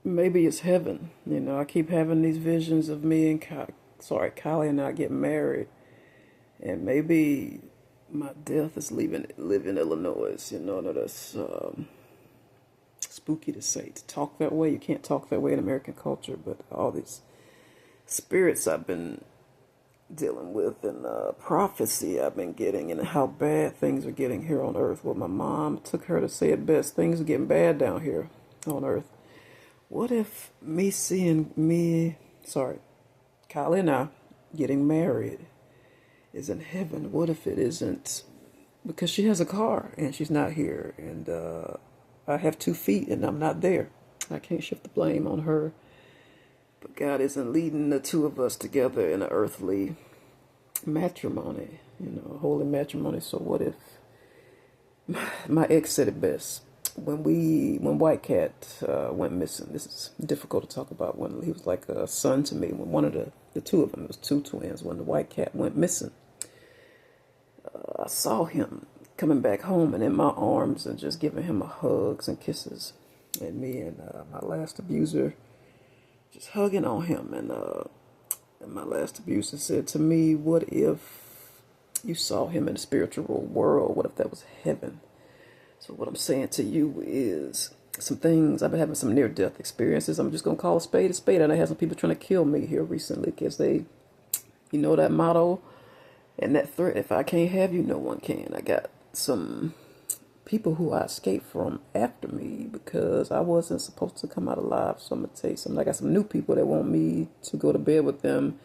maybe it's heaven. You know, I keep having these visions of me and Kylie and I getting married, and maybe my death is leaving live in Illinois. You know, I know that's spooky to say, to talk that way. You can't talk that way in American culture, but all these spirits I've been dealing with and prophecy I've been getting and how bad things are getting here on earth. Well, my mom took her to say it best. Things are getting bad down here on earth. What if Kylie and I getting married is in heaven? What if it isn't? Because she has a car and she's not here, and I have 2 feet and I'm not there. I can't shift the blame on her. But God isn't leading the two of us together in an earthly matrimony, holy matrimony. So what if my ex said it best when White Cat went missing? This is difficult to talk about. When he was like a son to me, when one of the two of them, it was two twins, when the White Cat went missing, I saw him coming back home and in my arms and just giving him hugs and kisses, and me and my last abuser just hugging on him. And my last abuser said to me, what if you saw him in the spiritual world? What if that was heaven? So what I'm saying to you is some things. I've been having some near-death experiences. I'm just going to call a spade. And I had some people trying to kill me here recently because they, that motto and that threat, if I can't have you, no one can. I got some people who I escaped from after me because I wasn't supposed to come out alive. So I'm going to tell you something. I got some new people that want me to go to bed with them,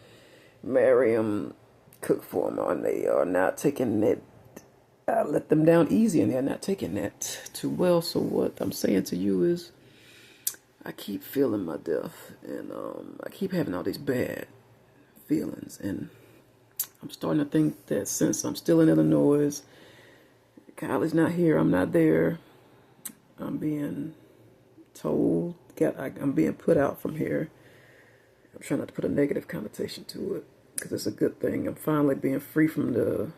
marry them, cook for them, and they are not taking that. I let them down easy and they're not taking that too well. So what I'm saying to you is I keep feeling my death, and I keep having all these bad feelings, and I'm starting to think that since I'm still in Illinois, Kylie's not here, I'm not there, I'm being told, I'm being put out from here. I'm trying not to put a negative connotation to it because it's a good thing. I'm finally being free from the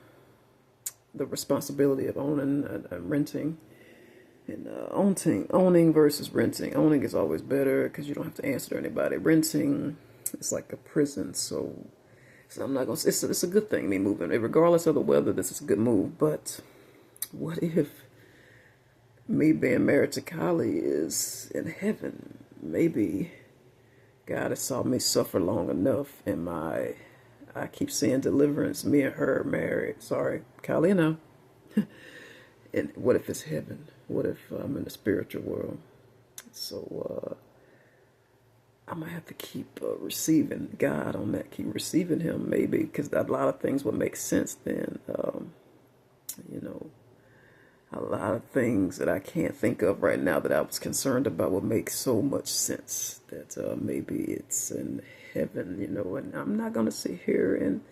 responsibility of owning and renting. And owning versus renting. Owning is always better because you don't have to answer to anybody. Renting, it's like a prison. So I'm not gonna. It's a good thing me moving. Regardless of the weather, this is a good move. But what if me being married to Kylie is in heaven? Maybe God has saw me suffer long enough, and I keep seeing deliverance. Me and her married. Sorry, Kylie and I. And what if it's heaven? What if I'm in the spiritual world? So I'm going to have to keep receiving God on that. Keep receiving him, maybe, because a lot of things will make sense then. A lot of things that I can't think of right now that I was concerned about will make so much sense that maybe it's in heaven, and I'm not going to sit here and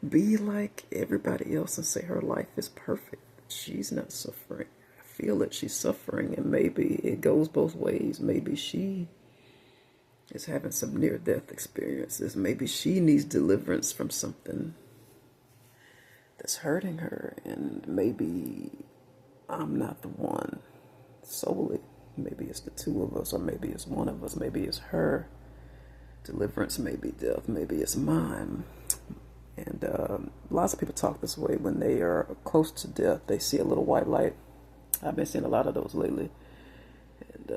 be like everybody else and say her life is perfect. She's not suffering. I feel that she's suffering, and maybe it goes both ways. Maybe she is having some near-death experiences. Maybe she needs deliverance from something that's hurting her, and maybe I'm not the one solely. Maybe it's the two of us, or maybe it's one of us. Maybe it's her deliverance, maybe death, maybe it's mine. And lots of people talk this way when they are close to death. They see a little white light. I've been seeing a lot of those lately. And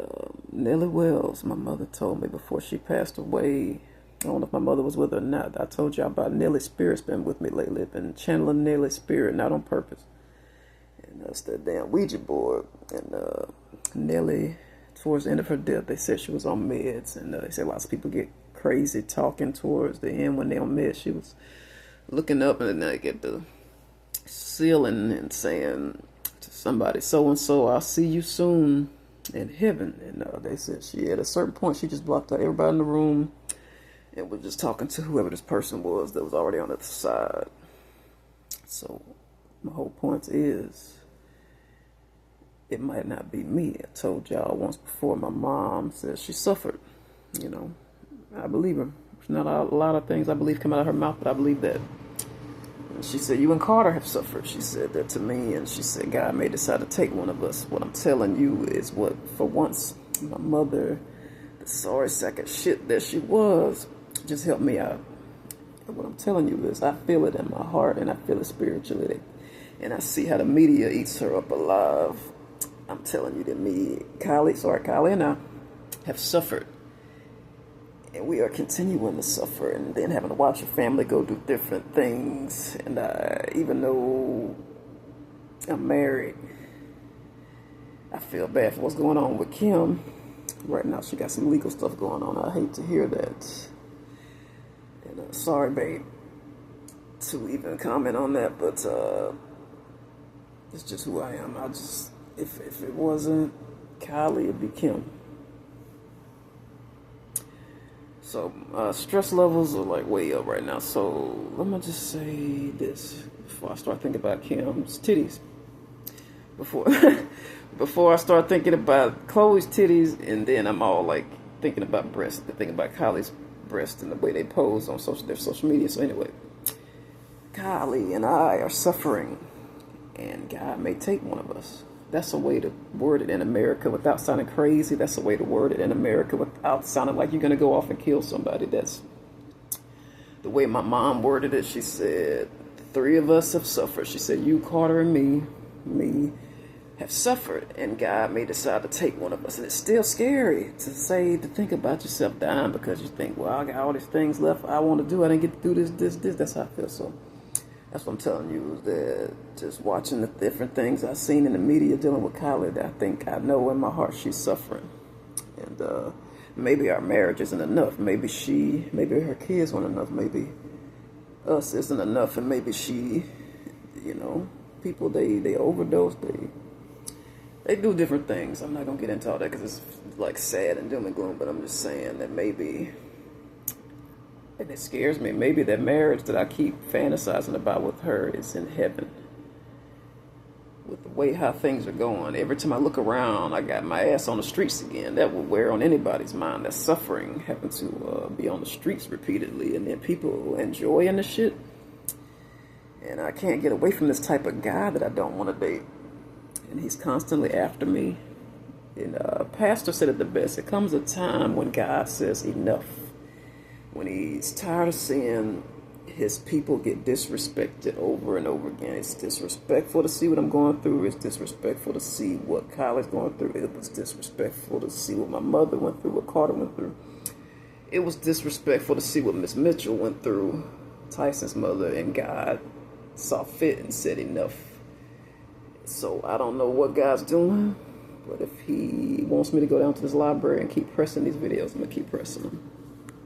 Nellie Wells, my mother told me before she passed away. I don't know if my mother was with her or not. I told you about Nellie's spirit's been with me lately. I've been channeling Nellie's spirit, not on purpose. And that's that damn Ouija board. And Nellie, towards the end of her death, they said she was on meds. And they said lots of people get crazy talking towards the end when they're on meds. She was looking up and then I get the ceiling and saying to somebody, so and so, I'll see you soon in heaven. And they said at a certain point she just blocked out everybody in the room and was just talking to whoever this person was that was already on the other side. So my whole point is, it might not be me. I told y'all once before, my mom says she suffered. I believe her. There's not a lot of things I believe come out of her mouth, but I believe that. And she said, you and Carter have suffered. She said that to me, and she said, God may decide to take one of us. What I'm telling you is what, for once, my mother the sorry sack of shit that she was. Just help me out. And what I'm telling you is I feel it in my heart and I feel it spiritually. And I see how the media eats her up alive. I'm telling you that Kylie and I have suffered. And we are continuing to suffer and then having to watch your family go do different things. And even though I'm married, I feel bad for what's going on with Kim. Right now she got some legal stuff going on. I hate to hear that. And sorry, babe, to even comment on that, but it's just who I am. If it wasn't Kylie, it'd be Kim. So stress levels are like way up right now. So let me just say this before I start thinking about Kim's titties. Before I start thinking about Chloe's titties, and then I'm all like thinking about breasts, thinking about Kylie's breasts and the way they pose on their social media. So anyway, Kylie and I are suffering, and God may take one of us. That's a way to word it in America without sounding crazy. That's a way to word it in America without sounding like you're going to go off and kill somebody. That's the way my mom worded it. She said, the three of us have suffered. She said, you, Carter, and me have suffered, and God may decide to take one of us. And it's still scary to think about yourself dying because you think, well, I got all these things left I want to do. I didn't get to do this. That's how I feel. So that's what I'm telling you, is that just watching the different things I've seen in the media dealing with Kylie, that I think I know in my heart she's suffering. And maybe our marriage isn't enough. Maybe her kids weren't enough. Maybe us isn't enough. And maybe she, people, they overdose. They do different things. I'm not going to get into all that because it's like sad and doom and gloom. But I'm just saying that maybe... And it scares me. Maybe that marriage that I keep fantasizing about with her is in heaven. With the way how things are going. Every time I look around, I got my ass on the streets again. That would wear on anybody's mind. That suffering, having to be on the streets repeatedly. And then people enjoying the shit. And I can't get away from this type of guy that I don't want to date. And he's constantly after me. And Pastor said it the best. It comes a time when God says enough. When he's tired of seeing his people get disrespected over and over again. It's disrespectful to see what I'm going through. It's disrespectful to see what Kylie's going through. It was disrespectful to see what my mother went through, what Carter went through. It was disrespectful to see what Miss Mitchell went through, Tyson's mother, and God saw fit and said enough. So I don't know what God's doing, but if he wants me to go down to this library and keep pressing these videos, I'm going to keep pressing them.